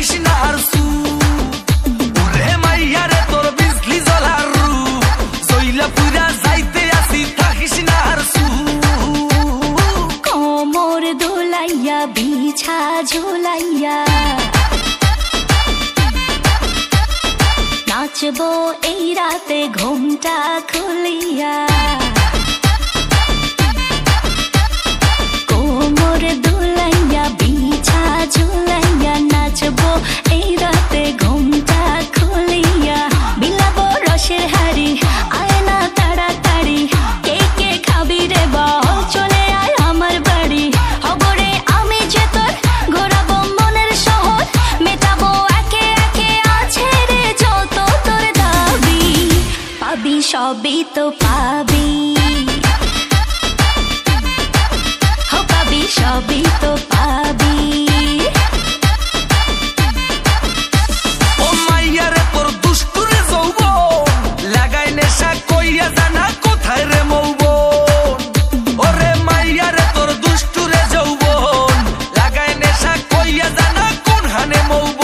থাকিস না আর সু ওরে মাইয়া রে তোর বিজলি জ্বলার রূপ জইলা পুরা যাইতে আসি থাকিস না আর সু কোমর দোলাইয়া বিছা ঝোলাইয়া নাচবো এই রাতে ঘুমটা খুলিয়া কোমর দোলাইয়া বিছা ঝোলাইয়া নাচবো এই রাতে ঘুমটা খুলিয়া বিলাবো রসের হাড়ি আয় না তাড়াতাড়ি কে কে খাবি রে বল চলে আয় আমার বাড়ি হবরে আমি যে তোর ঘোরাবো মনের শহর মেটাবো একে একে আছে রে যত তোর দাবি পাবি সবই তো পাবি সবই তো পাবি ও মাইয়া রে তোর দুষ্টুরে যৌবন লাগাই নেশা কইয়া জানা কোথায় রে মৌবন ওরে মাইয়া রে তোর দুষ্টুরে যৌবন লাগাই নেশা কইয়া জানা কোন হানে মৌবন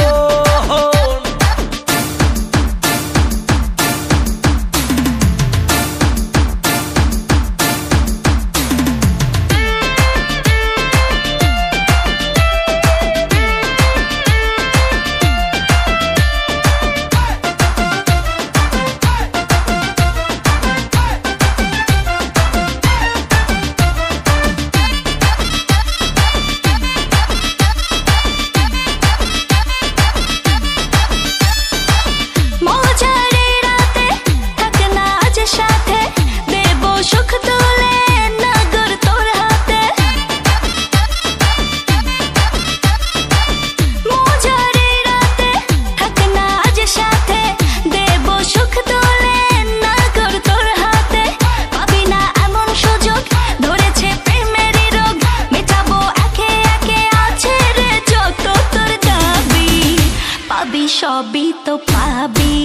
সবই তো পাবি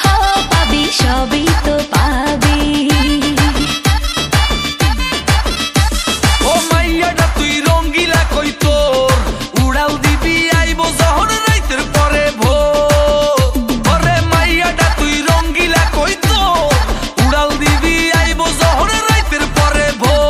হো পাবি সবই তো পাবি ও মাইয়াটা তুই রঙ্গিলা কই তোর উড়াল দিবি আইবো যখন রাইতের পরে ভোর ওরে মাইয়াটা তুই রঙ্গিলা কই তোর উড়াল দিবি আইবো যখন রাইতের পরে ভোর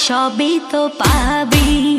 সবই তো পাবি